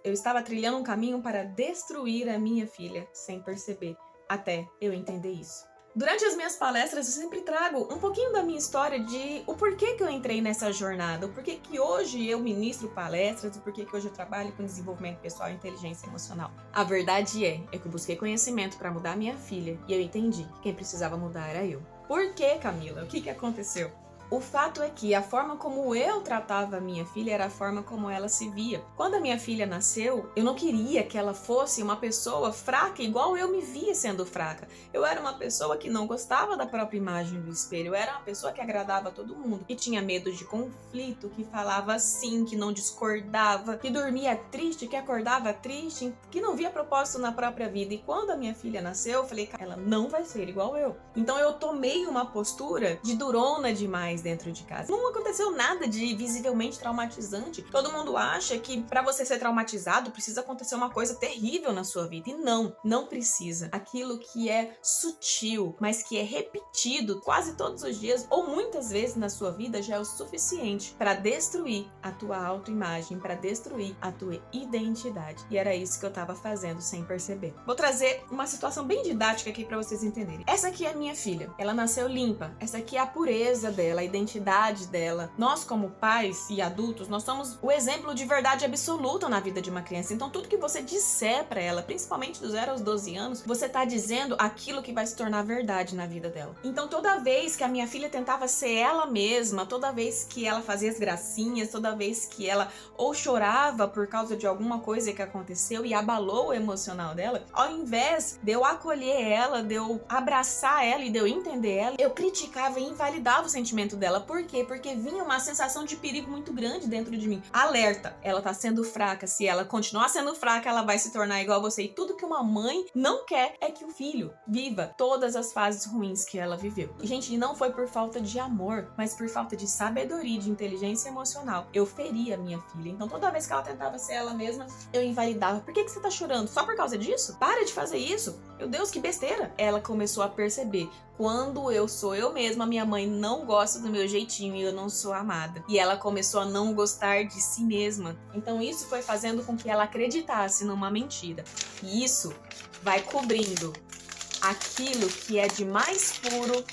eu estava trilhando um caminho para destruir a minha filha, sem perceber, até eu entender isso. Durante as minhas palestras, eu sempre trago um pouquinho da minha história de o porquê que eu entrei nessa jornada, o porquê que hoje eu ministro palestras, o porquê que hoje eu trabalho com desenvolvimento pessoal e inteligência emocional. A verdade é que eu busquei conhecimento para mudar minha filha e eu entendi que quem precisava mudar era eu. Por quê, Camila? O que aconteceu? O fato é que a forma como eu tratava a minha filha era a forma como ela se via. Quando a minha filha nasceu, eu não queria que ela fosse uma pessoa fraca igual eu me via sendo fraca. Eu era uma pessoa que não gostava da própria imagem do espelho. Eu era uma pessoa que agradava a todo mundo, que tinha medo de conflito, que falava sim, que não discordava, que dormia triste, que acordava triste, que não via propósito na própria vida. E quando a minha filha nasceu, eu falei, ela não vai ser igual eu. Então eu tomei uma postura de durona demais dentro de casa. Não aconteceu nada de visivelmente traumatizante. Todo mundo acha que para você ser traumatizado precisa acontecer uma coisa terrível na sua vida. E não precisa. Aquilo que é sutil, mas que é repetido quase todos os dias ou muitas vezes na sua vida já é o suficiente para destruir a tua autoimagem, para destruir a tua identidade. E era isso que eu tava fazendo sem perceber. Vou trazer uma situação bem didática aqui para vocês entenderem. Essa aqui é minha filha. Ela nasceu limpa. Essa aqui é a pureza dela, a identidade dela. Nós, como pais e adultos, nós somos o exemplo de verdade absoluta na vida de uma criança. Então, tudo que você disser pra ela, principalmente do 0 aos 12 anos, você tá dizendo aquilo que vai se tornar verdade na vida dela. Então, toda vez que a minha filha tentava ser ela mesma, toda vez que ela fazia as gracinhas, toda vez que ela ou chorava por causa de alguma coisa que aconteceu e abalou o emocional dela, ao invés de eu acolher ela, de eu abraçar ela e de eu entender ela, eu criticava e invalidava o sentimento dela. Por quê? Porque vinha uma sensação de perigo muito grande dentro de mim. Alerta, ela tá sendo fraca. Se ela continuar sendo fraca, ela vai se tornar igual a você. E tudo que uma mãe não quer é que o filho viva todas as fases ruins que ela viveu. E, gente, não foi por falta de amor, mas por falta de sabedoria, de inteligência emocional. Eu feria a minha filha. Então, toda vez que ela tentava ser ela mesma, eu invalidava. Por que você tá chorando? Só por causa disso? Para de fazer isso. Meu Deus, que besteira. Ela começou a perceber. Quando eu sou eu mesma, minha mãe não gosta do meu jeitinho e eu não sou amada. E ela começou a não gostar de si mesma. Então isso foi fazendo com que ela acreditasse numa mentira. E isso vai cobrindo aquilo que é de mais puro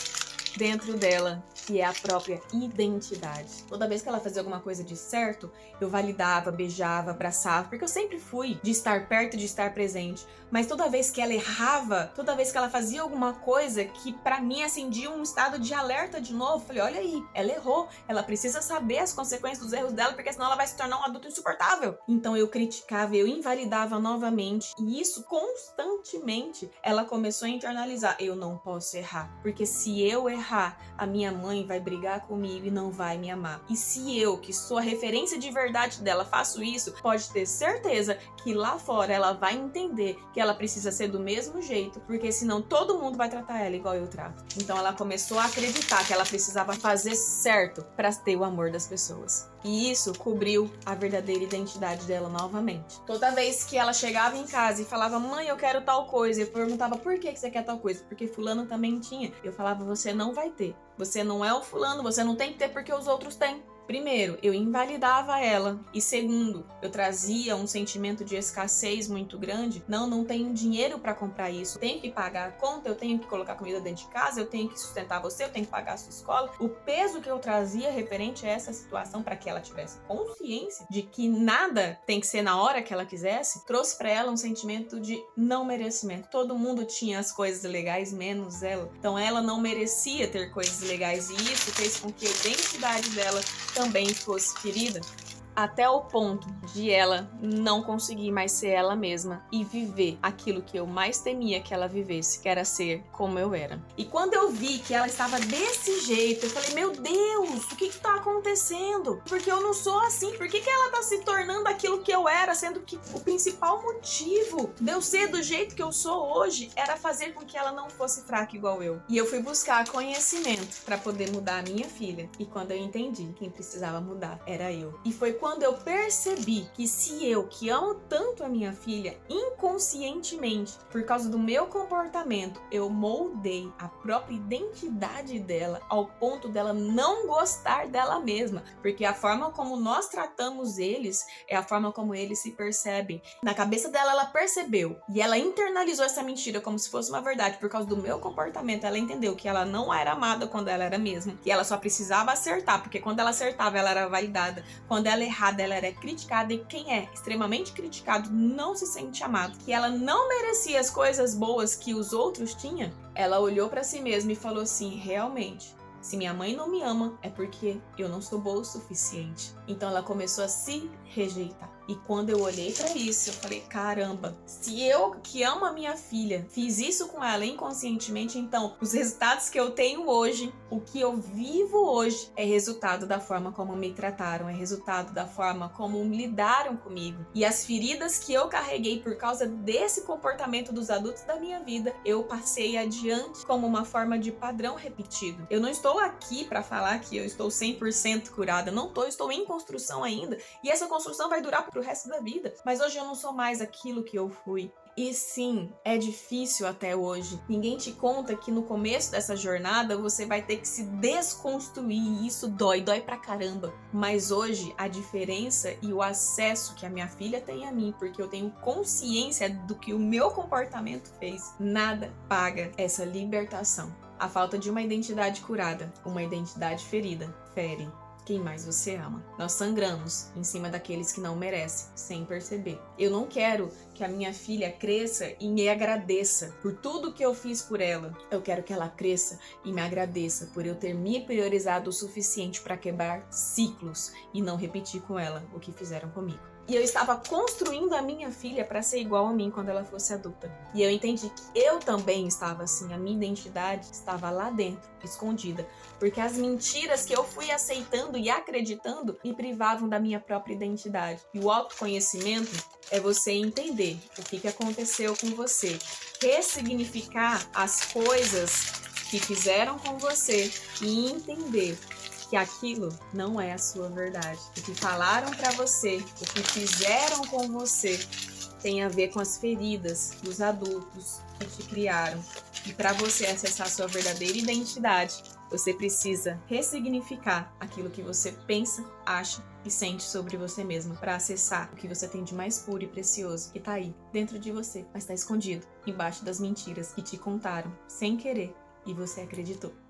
dentro dela, que é a própria identidade. Toda vez que ela fazia alguma coisa de certo, eu validava, beijava, abraçava, porque eu sempre fui de estar perto, de estar presente. Mas toda vez que ela errava, toda vez que ela fazia alguma coisa que pra mim acendia um estado de alerta de novo, eu falei, olha aí, ela errou, ela precisa saber as consequências dos erros dela, porque senão ela vai se tornar um adulto insuportável. Então eu criticava, eu invalidava novamente, e isso constantemente ela começou a internalizar, eu não posso errar, porque se eu errar, a minha mãe vai brigar comigo e não vai me amar. E se eu, que sou a referência de verdade dela, faço isso, pode ter certeza que lá fora ela vai entender que ela precisa ser do mesmo jeito, porque senão todo mundo vai tratar ela igual eu trato. Então ela começou a acreditar que ela precisava fazer certo para ter o amor das pessoas. E isso cobriu a verdadeira identidade dela novamente. Toda vez que ela chegava em casa e falava, mãe, eu quero tal coisa, eu perguntava, por que você quer tal coisa? Porque fulano também tinha. Eu falava, você não vai ter. Você não é o fulano, você não tem que ter porque os outros têm. Primeiro, eu invalidava ela. E segundo, eu trazia um sentimento de escassez muito grande. Não tenho dinheiro para comprar isso. Eu tenho que pagar a conta, eu tenho que colocar comida dentro de casa, eu tenho que sustentar você, eu tenho que pagar a sua escola. O peso que eu trazia referente a essa situação para que ela tivesse consciência de que nada tem que ser na hora que ela quisesse, trouxe para ela um sentimento de não merecimento. Todo mundo tinha as coisas legais, menos ela. Então ela não merecia ter coisas legais e isso fez com que a identidade dela também fosse ferida, até o ponto de ela não conseguir mais ser ela mesma e viver aquilo que eu mais temia que ela vivesse, que era ser como eu era. E quando eu vi que ela estava desse jeito, eu falei, meu Deus, o que tá acontecendo? Porque eu não sou assim, por que ela tá se tornando aquilo que eu era, sendo que o principal motivo de eu ser do jeito que eu sou hoje era fazer com que ela não fosse fraca igual eu. E eu fui buscar conhecimento para poder mudar a minha filha. E quando eu entendi, quem precisava mudar era eu. E foi quando eu percebi que se eu, que amo tanto a minha filha, inconscientemente, por causa do meu comportamento, eu moldei a própria identidade dela ao ponto dela não gostar dela mesma, porque a forma como nós tratamos eles é a forma como eles se percebem. Na cabeça dela, ela percebeu e ela internalizou essa mentira como se fosse uma verdade por causa do meu comportamento. Ela entendeu que ela não era amada quando ela era mesma, que ela só precisava acertar, porque quando ela acertava, ela era validada. Quando ela errada, ela era criticada, e quem é extremamente criticado não se sente amado. Que ela não merecia as coisas boas que os outros tinham. Ela olhou pra si mesma e falou assim: realmente, se minha mãe não me ama, é porque eu não sou boa o suficiente. Então ela começou a se rejeitar. E quando eu olhei pra isso, eu falei: caramba, se eu, que amo a minha filha, fiz isso com ela inconscientemente, então os resultados que eu tenho hoje, o que eu vivo hoje, é resultado da forma como me trataram, é resultado da forma como lidaram comigo. E as feridas que eu carreguei por causa desse comportamento dos adultos da minha vida, eu passei adiante como uma forma de padrão repetido. Eu não estou aqui pra falar que eu estou 100% curada, não tô, eu estou em construção ainda, e essa construção vai durar pro resto da vida. Mas hoje eu não sou mais aquilo que eu fui. E sim, é difícil até hoje. Ninguém te conta que no começo dessa jornada você vai ter que se desconstruir e isso dói pra caramba. Mas hoje a diferença e o acesso que a minha filha tem a mim, porque eu tenho consciência do que o meu comportamento fez, nada paga essa libertação. A falta de uma identidade curada, uma identidade ferida, fere quem mais você ama. Nós sangramos em cima daqueles que não merecem, sem perceber. Eu não quero que a minha filha cresça e me agradeça por tudo que eu fiz por ela. Eu quero que ela cresça e me agradeça por eu ter me priorizado o suficiente para quebrar ciclos e não repetir com ela o que fizeram comigo. E eu estava construindo a minha filha para ser igual a mim quando ela fosse adulta. E eu entendi que eu também estava assim, a minha identidade estava lá dentro, escondida. Porque as mentiras que eu fui aceitando e acreditando me privavam da minha própria identidade. E o autoconhecimento é você entender o que aconteceu com você, ressignificar as coisas que fizeram com você e entender que aquilo não é a sua verdade. O que falaram pra você, o que fizeram com você, tem a ver com as feridas dos adultos que te criaram. E para você acessar a sua verdadeira identidade, você precisa ressignificar aquilo que você pensa, acha e sente sobre você mesma para acessar o que você tem de mais puro e precioso que tá aí, dentro de você, mas tá escondido, embaixo das mentiras que te contaram, sem querer, e você acreditou.